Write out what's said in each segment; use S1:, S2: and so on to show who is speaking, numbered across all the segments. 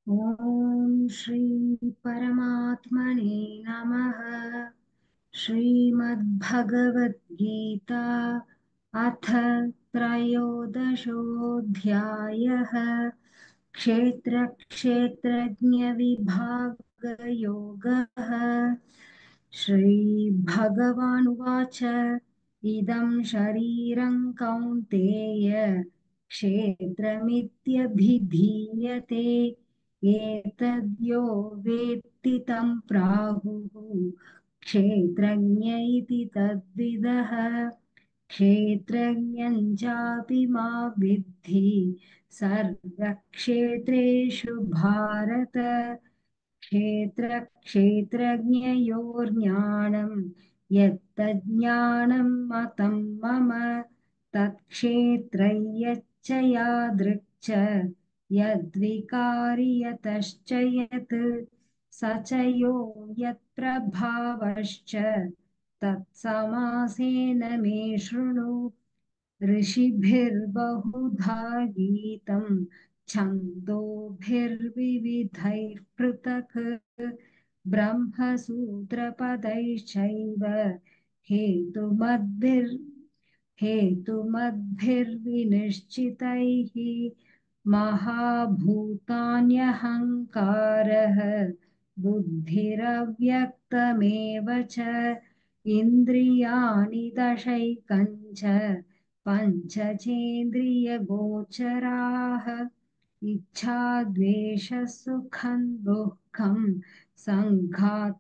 S1: ॐ श्री परमात्मने नमः। श्रीमद्भगवद्गीता अथ त्रयोदशोऽध्यायः। क्षेत्रक्षेत्रज्ञविभागयोगः। श्रीभगवानुवाच इदं शरीरं कौन्तेय क्षेत्रमित्यभिधीयते। एतद्यो वेत्ति तं प्राहुः क्षेत्रज्ञ इति तद्विदः। क्षेत्रज्ञं चापि मा विद्धि सर्वक्षेत्रेषु भारत। क्षेत्रक्षेत्रज्ञयोर्ज्ञानं यत्तज्ज्ञानं मतं मम तत्क्षेत्रं यादृक् च यद्विकारि यतश्च यत् स च यो यत्प्रभावश्च तत्समासेन मे शृणु। ऋषिभिर्बहुधा गीतं छन्दोभिर्विविधैः पृथक् ब्रह्मसूत्रपदैश्चैव हेतुमद्भिर्विनिश्चितैः। महाभूतान्यहङ्कारः बुद्धिरव्यक्तमेव च इन्द्रियाणि दशैकञ्च पञ्चचेन्द्रियगोचराः। इच्छा द्वेषः सुखं दुःखं सङ्घातश्चेतना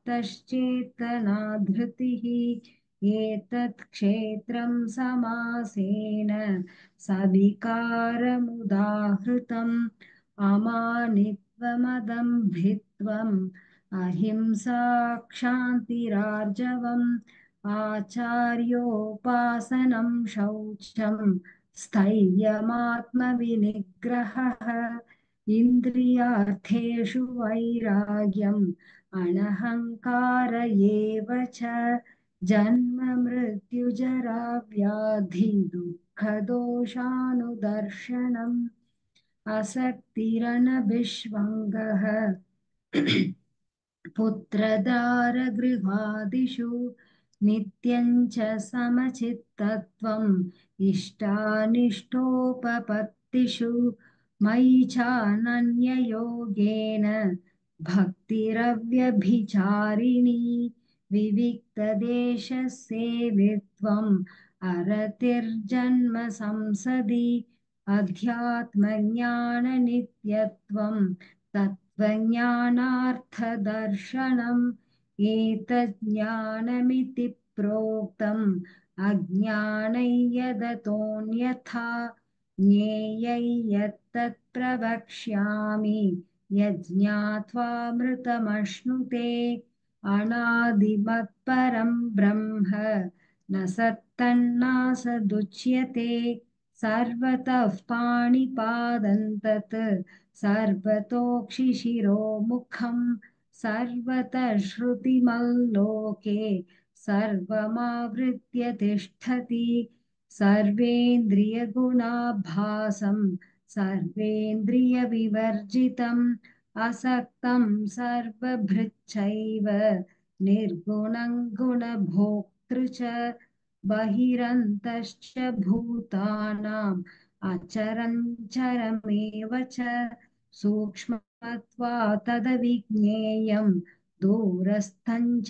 S1: धृतिः। एतत् क्षेत्रं समासेन सविकारमुदाहृतम्। अमानित्वमदम्भित्वम् अहिंसा क्षान्तिरार्जवम् आचार्योपासनं शौचं स्थैर्यमात्मविनिग्रहः। इन्द्रियार्थेषु वैराग्यम् अनहङ्कार एव च जन्म मृत्युजरा व्याधि दुःखदोषानुदर्शनम्। असक्तिरनभिष्वङ्गः पुत्रदारगृहादिषु नित्यं च समचित्तत्वम् इष्टानिष्टोपपत्तिषु मयि चानन्ययोगेन भक्तिरव्यभिचारिणी। विविक्तदेशसेवित्वम् अरतिर्जन्म संसदि अध्यात्मज्ञाननित्यत्वम् तत्त्वज्ञानार्थदर्शनम्। एतज्ज्ञानमिति प्रोक्तम् अज्ञानै यदतोऽन्यथा ज्ञेयै यत्तत् प्रवक्ष्यामि यज्ञात्वामृतमश्नुते। अनादिमत्परं ब्रह्म न सत्तन्नासदुच्यते सर्वतः पाणिपादं तत् सर्वतोक्षिशिरोमुखं सर्वतः श्रुतिमल्लोके सर्वमावृत्य तिष्ठति। सर्वेन्द्रियगुणाभासं सर्वेन्द्रियविवर्जितम् असक्तं सर्वभृच्चैव निर्गुणं गुणभोक्तृ च बहिरन्तश्च भूतानाम् अचरञ्चरमेव च सूक्ष्मत्वात् तदविज्ञेयं दूरस्थं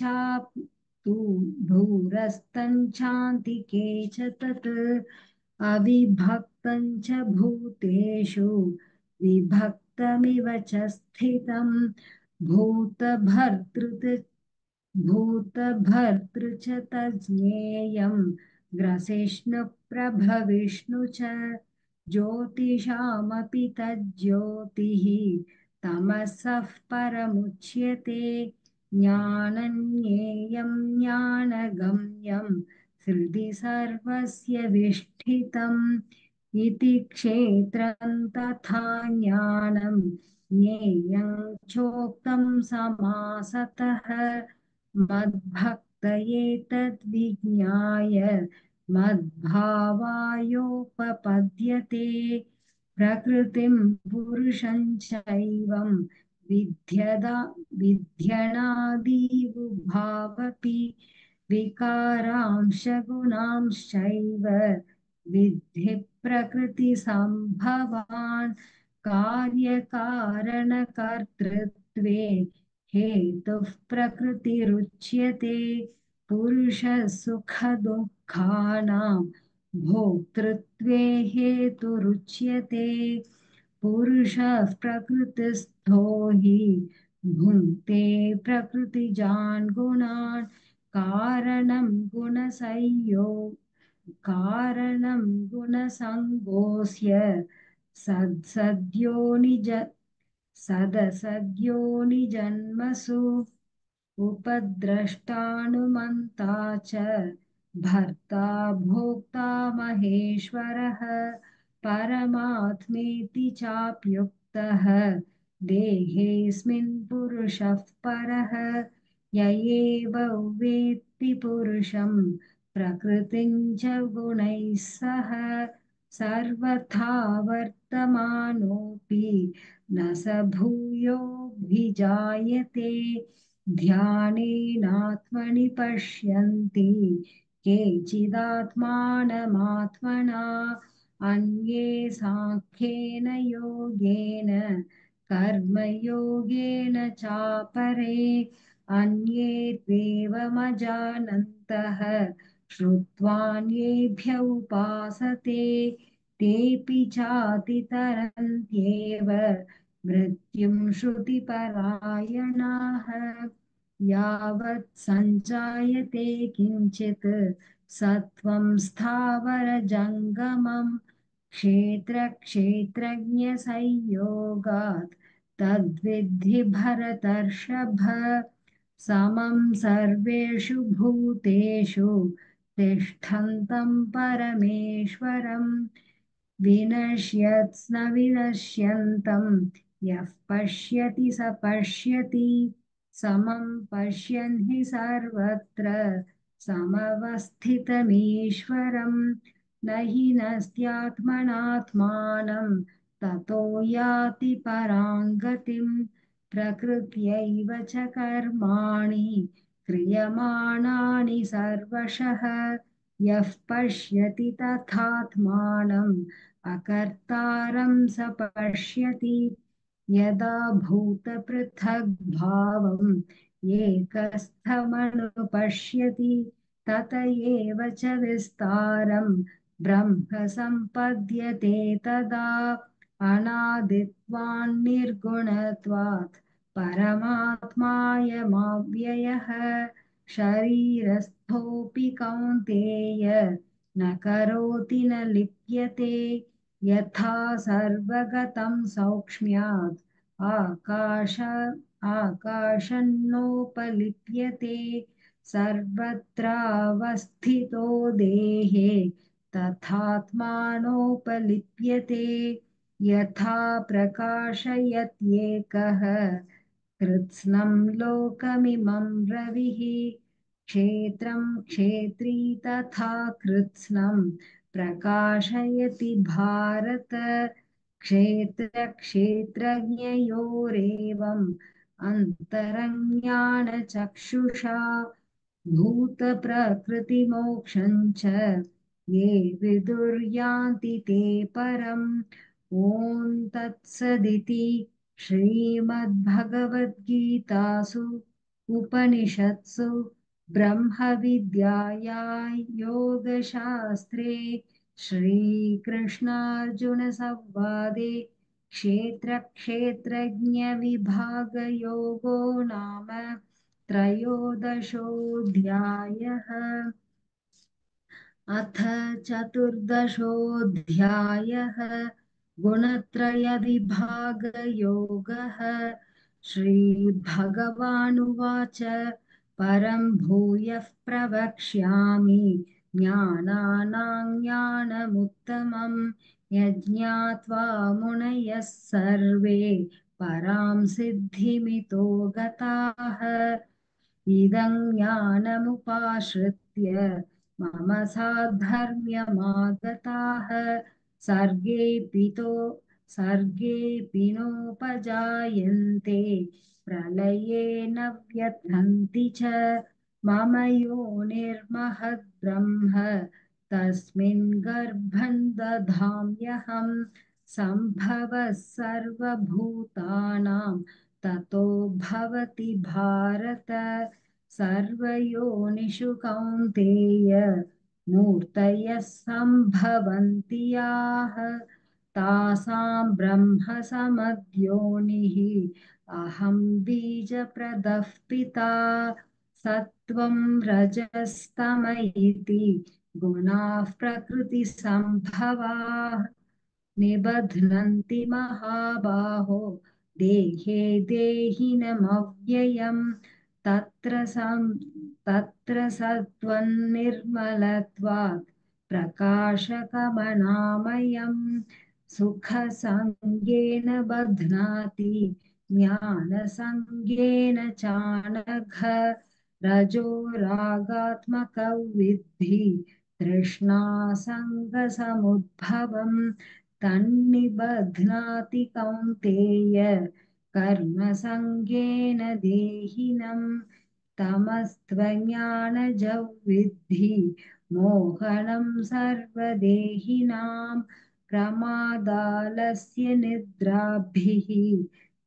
S1: चान्तिके च तत् अविभक्तं च भूतेषु विभक्तमिव च स्थितं भूतभर्तृ च तज्ज्ञेयं ग्रसिष्णुप्रभविष्णु च ज्योतिषामपि तज्ज्योतिः तमसः परमुच्यते। ज्ञानज्ञेयं ज्ञानगम्यं हृदि सर्वस्य विष्ठितम् इति क्षेत्रं तथा ज्ञानं ज्ञेयं चोक्तं समासतः। मद्भक्तये तद्विज्ञाय मद्भावायोपपद्यते। प्रकृतिं पुरुषं चैवं विद्यदा विध्यनादीवुभावपि विकारांश गुणांश्चैव विद्धि प्रकृतिसम्भवान् कार्यकारणकर्तृत्वे हेतुः प्रकृतिरुच्यते पुरुषः सुखदुःखानां भोक्तृत्वे हेतुरुच्यते पुरुषः प्रकृतिस्थो हि भुङ्क्ते प्रकृतिजान् गुणान् कारणं कारणं गुणसङ्गोऽस्य सद्सद्यो निज सदसद्यो निजन्मसु उपद्रष्टानुमन्ता च भर्ता भोक्ता महेश्वरः परमात्मेति चाप्युक्तः देहेऽस्मिन् पुरुषः परः य एव वेत्ति पुरुषं प्रकृतिं च गुणैः सह सर्वथा वर्तमानोऽपि न स भूयोऽभिजायते ध्यानेनात्मनि पश्यन्ति केचिदात्मानमात्मना अन्ये साङ्ख्येन योगेन कर्मयोगेन चापरे अन्ये त्वेवमजानन्तः श्रुत्वान्येभ्य उपासते तेऽपि चातितरन्त्येव मृत्युं श्रुतिपरायणाः यावत् सञ्जायते किञ्चित् सत्त्वं स्थावरजङ्गमं क्षेत्रक्षेत्रज्ञसंयोगात् तद्विद्धि भरतर्षभ समं सर्वेषु भूतेषु तिष्ठन्तं परमेश्वरं विनश्यत्स्न विनश्यन्तं यः पश्यति स पश्यति समं पश्यन् हि सर्वत्र समवस्थितमीश्वरं न हि नस्त्यात्मनात्मानं ततो याति परां गतिं प्रकृत्यैव च कर्माणि क्रियमाणानि सर्वशः यः पश्यति तथात्मानम् अकर्तारं स पश्यति यदा भूतपृथग्भावम् एकस्थमनुपश्यति तत एव च विस्तारं ब्रह्म सम्पद्यते तदा अनादित्वान्निर्गुणत्वात् परमात्मायमव्ययः शरीरस्थोऽपि कौन्तेय न करोति न लिप्यते यथा सर्वगतं सौक्ष्म्यात् आकाशन्नोपलिप्यते सर्वत्रावस्थितो देहे तथात्मानोपलिप्यते यथा प्रकाशयत्येकः कृत्स्नं लोकमिमं रविः क्षेत्रं क्षेत्री तथा कृत्स्नं प्रकाशयति भारत क्षेत्रक्षेत्रज्ञयोरेवम् अन्तरज्ञानचक्षुषा भूतप्रकृतिमोक्षं च ये विदुर्यान्ति ते परम् ॐ तत्सदिति श्रीमद्भगवद्गीतासु उपनिषत्सु ब्रह्मविद्यायां योगशास्त्रे श्रीकृष्णार्जुनसंवादे क्षेत्रक्षेत्रज्ञविभागयोगो नाम त्रयोदशोऽध्यायः अथ चतुर्दशोऽध्यायः गुणत्रयविभागयोगः श्रीभगवानुवाच परं भूयः प्रवक्ष्यामि ज्ञानानां ज्ञानमुत्तमं यज्ञात्वा मुनयः सर्वे परां सिद्धिमितो गताः इदं ज्ञानमुपाश्रित्य मम साधर्म्यमागताः सर्गेऽपि सर्गेऽपि नोपजायन्ते प्रलये न व्यथन्ति च मम योनिर्महद्ब्रह्म तस्मिन् गर्भं दधाम्यहम् सम्भवः सर्वभूतानां ततो भवति भारत सर्वयोनिषु कौन्तेय मूर्तयः सम्भवन्ति याः तासां ब्रह्म समद्योनिः अहं बीजप्रदः पिता सत्त्वं रजस्तम इति गुणाः प्रकृतिसम्भवाः निबध्नन्ति महाबाहो देहे देहिनमव्ययम् तत्र सत्त्वन्निर्मलत्वात् प्रकाशकमनामयम् सुखसङ्गेन बध्नाति ज्ञानसङ्गेन चानघ रजो रागात्मकौ विद्धि तृष्णासङ्गसमुद्भवम् तन्निबध्नाति कौन्तेय कर्मसङ्गेन देहिनम् तमस्त्वज्ञानजौ विद्धि मोहनं सर्वदेहिनां प्रमादालस्य निद्राभिः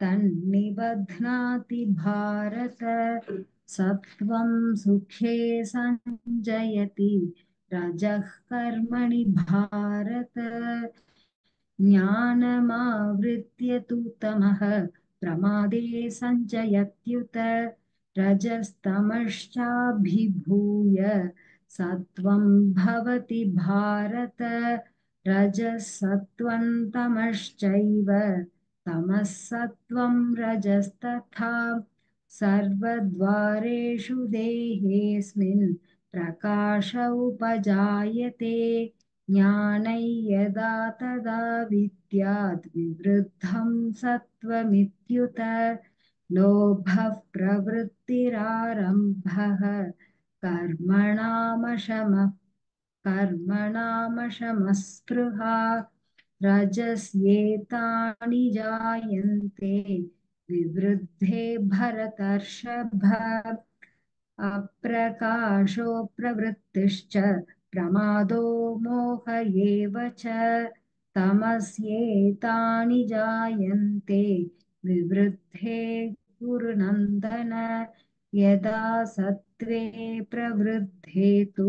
S1: तन्निबध्नाति भारत सत्वं सुखे सञ्जयति रजः कर्मणि भारत ज्ञानमावृत्य तु तमः प्रमादे सञ्जयत्युत रजस्तमश्चाभिभूय सत्वं भवति भारत रजः सत्वं तमश्चैव तमः सत्वं रजस्तथा सर्वद्वारेषु देहेऽस्मिन् प्रकाश उपजायते ज्ञानै यदा तदा विद्याद् विवृद्धं सत्त्वमित्युत लोभः प्रवृत्तिरारम्भः कर्मणामशमः कर्मणामशमस्पृहा रजस्येतानि जायन्ते विवृद्धे भरतर्षभ अप्रकाशो प्रवृत्तिश्च प्रमादो मोह एव च तमस्येतानि जायन्ते विवृद्धे गुरुनन्दन यदा सत्त्वे प्रवृद्धे तु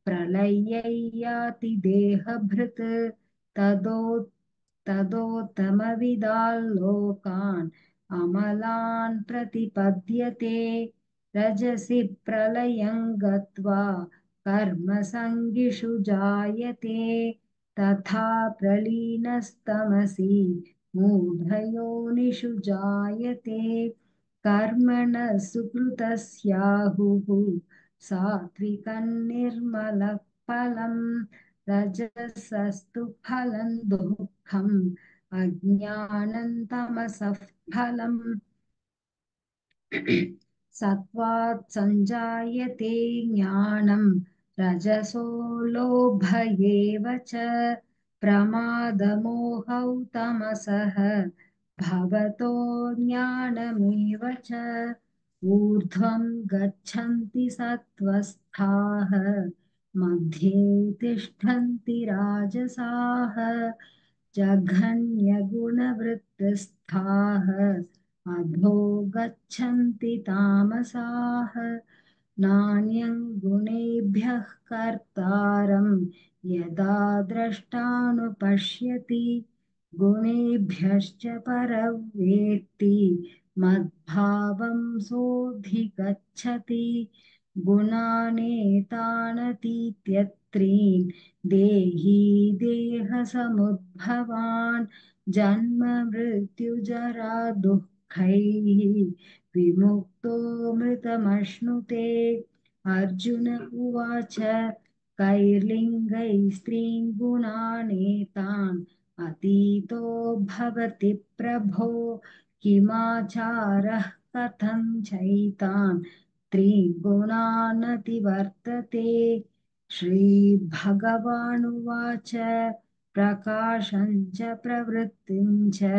S1: प्रलयै याति देहभृत् तदो तदोत्तमविदाल्लोकान् अमलान् प्रतिपद्यते रजसि प्रलयं गत्वा कर्मसङ्गिषु जायते तथा प्रलीनस्तमसि मूढयोनिषु जायते कर्मणः सुकृतस्याहुः सात्विकन्निर्मलः फलम् रजसस्तु फलं दुःखम् अज्ञानं तमसः फलम् सत्त्वात् सञ्जायते ज्ञानं रजसो लोभ एव च प्रमादमोहौ तमसः भवतो ज्ञानमेव च ऊर्ध्वं गच्छन्ति सत्त्वस्थाः मध्ये तिष्ठन्ति राजसाः जघन्यगुणवृत्तिस्थाः अधो गच्छन्ति तामसाः नान्यं गुणेभ्यः कर्तारं यदा द्रष्टानुपश्यति गुणेभ्यश्च परव्येत्ति मद्भावं सोऽधिगच्छति गुणानेतानतीत्यत्रीन् देही देहसमुद्भवान् जन्म मृत्युजरा दुःखैः विमुक्तो मृतमश्नुते अर्जुन उवाच कैर्लिङ्गैः स्त्रीन् गुणानेतान् अतीतो भवति प्रभो किमाचारः कथं चैतान् त्रिगुणानतिवर्तते श्रीभगवानुवाच प्रकाशं च प्रवृत्तिं च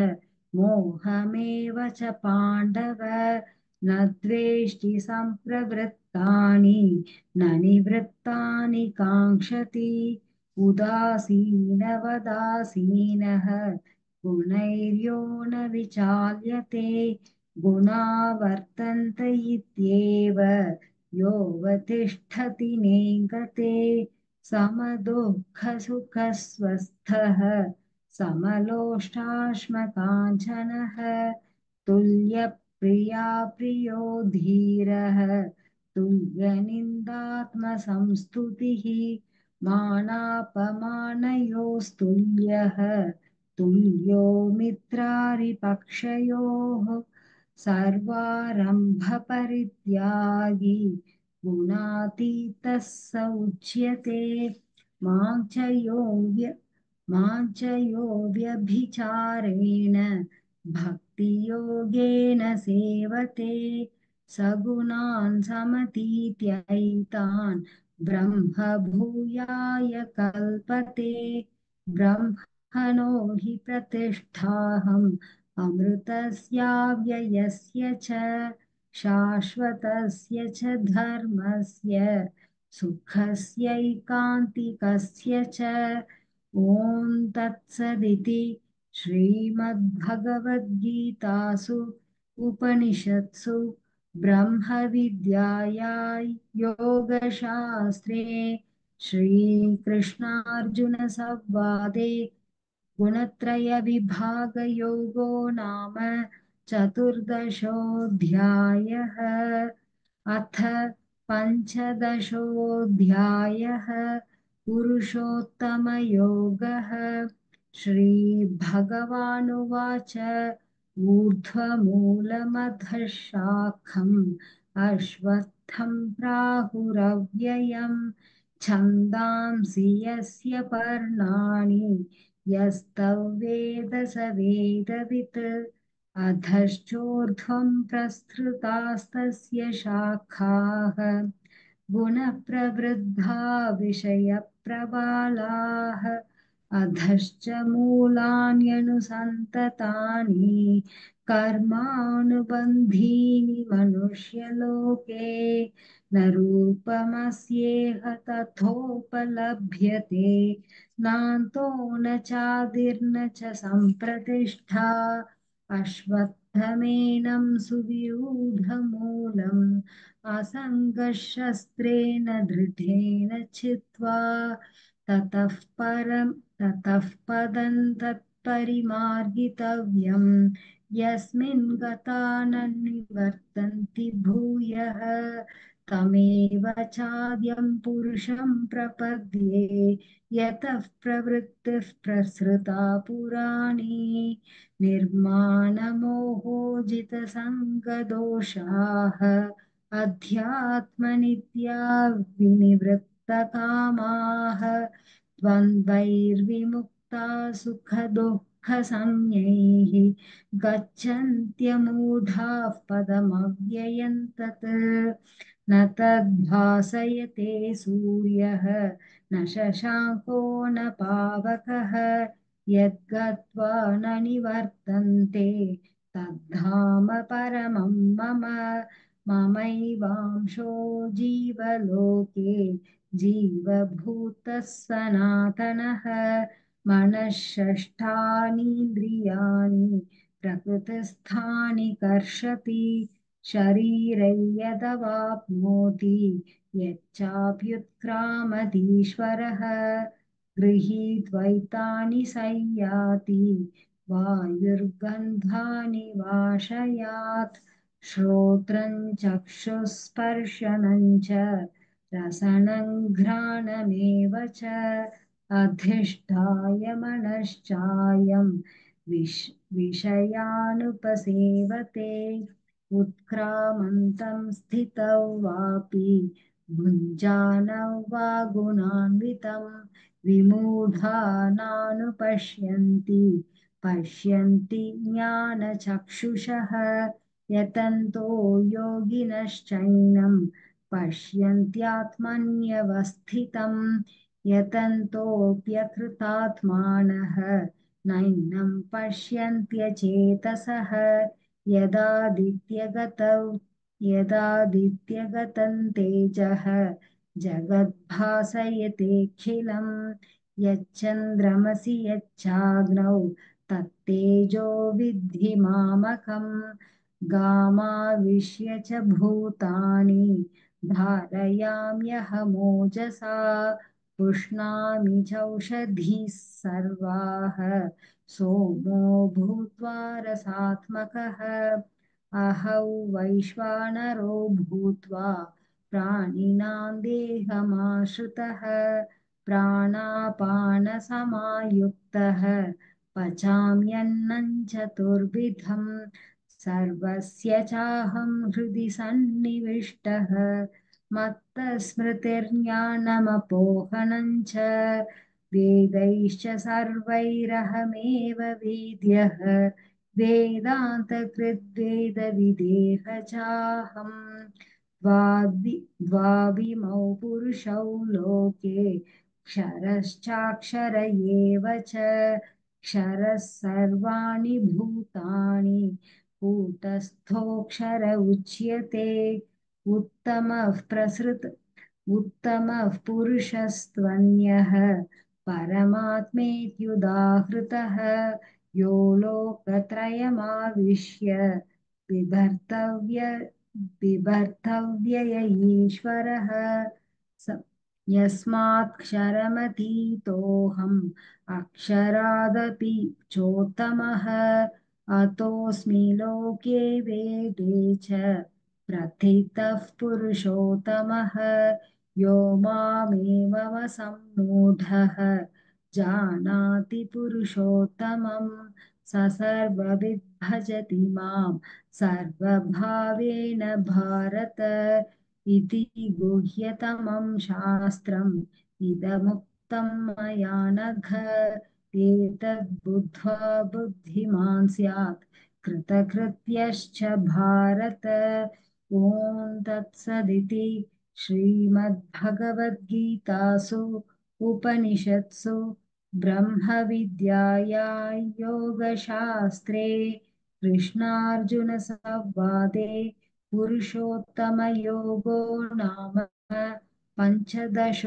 S1: मोहमेव च पाण्डव न द्वेष्टि सम्प्रवृत्तानि न निवृत्तानि काङ्क्षति उदासीनवदासीनः गुणैर्यो न विचाल्यते गुणा वर्तन्त इत्येव योऽवतिष्ठति नेङ्गते समदुःखसुखस्वस्थः समलोष्टाश्मकाञ्चनः तुल्यप्रिया प्रियो धीरः तुल्यनिन्दात्मसंस्तुतिः मानापमानयोस्तुल्यः तुल्यो मित्रारिपक्षयोः सर्वारम्भपरित्यागी गुणातीतः स उच्यते मां च यो व्यभिचारेण भक्तियोगेन सेवते सगुणान् समतीत्यैतान् ब्रह्मभूयाय कल्पते ब्रह्मणो हि प्रतिष्ठाहम् अमृतस्याव्ययस्य च शाश्वतस्य च धर्मस्य सुखस्यैकान्तिकस्य च ॐ तत्सदिति श्रीमद्भगवद्गीतासु उपनिषत्सु ब्रह्मविद्यायां योगशास्त्रे श्रीकृष्णार्जुनसंवादे गुणत्रयविभागयोगो नाम चतुर्दशोऽध्यायः अथ पञ्चदशोऽध्यायः पुरुषोत्तमयोगः श्रीभगवानुवाच ऊर्ध्वमूलमधः शाखम् अश्वत्थं प्राहुरव्ययम् छन्दांसि यस्य पर्णानि यस्तवेद स वेदवित् अधश्चोर्ध्वं प्रसृतास्तस्य शाखाः गुणप्रवृद्धा विषयप्रबालाः अधश्च मूलान्यनुसन्ततानि कर्मानुबन्धीनि मनुष्यलोके न रूपमस्येह तथोपलभ्यते नान्तो न चादिर्न च सम्प्रतिष्ठा अश्वत्थमेनं सुविरूढमूलम् असङ्गशस्त्रेण दृढेन छित्त्वा ततः पदं तत्परिमार्गितव्यम् यस्मिन् गता न निवर्तन्ति भूयः तमेव चाद्यं पुरुषं प्रपद्ये यतः प्रवृत्तिः प्रसृता पुराणी निर्माणमोहोजितसङ्गदोषाः अध्यात्मनित्या विनिवृत्तकामाः द्वन्द्वैर्विमुक्ता सुखदुःखसंज्ञैः गच्छन्त्यमूढाः पदमव्ययम् तत् न तद्भासयते सूर्यः न शशाङ्को न पावकः यद्गत्वा न निवर्तन्ते तद्धाम परमं मम ममैवांशो जीवलोके जीवभूतः सनातनः मनःषष्ठानीन्द्रियाणि प्रकृतिस्थानि कर्षति शरीरै यदवाप्नोति यच्चाप्युत्क्रामतीश्वरः गृहीत्वैतानि संयाति वायुर्गन्धानि वाशयात् श्रोत्रं चक्षुस्पर्शनं च रसनं घ्राणमेव च अधिष्ठाय मनश्चायं विषयानुपसेवते उत्क्रामन्तं स्थितौ वापि भुञ्जानौ वा गुणान्वितं विमूढा नानुपश्यन्ति पश्यन्ति ज्ञानचक्षुषः यतन्तो योगिनश्चैनं पश्यन्त्यात्मन्यवस्थितं यतन्तोऽप्यकृतात्मानः नैनं पश्यन्त्यचेतसः यदादित्यगतौ यदादित्यगतं तेजः जगद्भासयतेऽखिलं यच्चन्द्रमसि यच्चाग्नौ तत्तेजो विद्धि मामकम् गामाविश्य च भूतानि धारयाम्यहमोजसा पुष्णामि चौषधीः सर्वाः सोमो भूत्वा रसात्मकः अहौ वैश्वानरो भूत्वा प्राणिनां देहमाश्रितः प्राणापानसमायुक्तः पचाम्यन्नं चतुर्विधम् सर्वस्य चाहं हृदि सन्निविष्टः मत्तस्मृतिर्ज्ञानमपोहनं च वेदैश्च सर्वैरहमेव वेद्यः वेदान्तकृद्वेदविदेह चाहम् द्वाविमौ पुरुषौ लोके क्षरश्चाक्षर एव च क्षरः सर्वाणि भूतानि कूटस्थोऽक्षर उच्यते उत्तमः उत्तमः पुरुषस्त्वन्यः परमात्मेत्युदाहृतः यो लोकत्रयमाविश्य बिभर्तव्य बिभर्तव्यय ईश्वरः यस्मात्क्षरमतीतोऽहम् अक्षरादपि चोत्तमः अतोऽस्मि लोके वेदे च प्रथितः पुरुषोत्तमः यो मामेवमसम्मूढः जानाति पुरुषोत्तमं स सर्वविद् भजति मां सर्वभावेन भारत इति गुह्यतमं शास्त्रम् इदमुक्तं मया नघ एतद्बुद्ध्वा बुद्धिमान् स्यात् कृतकृत्यश्च भारत ॐ तत्सदिति श्रीमद्भगवद्गीतासु उपनिषत्सु ब्रह्मविद्यायां योगशास्त्रे कृष्णार्जुनसंवादे पुरुषोत्तमयोगो नाम पञ्चदशोऽध्यायः।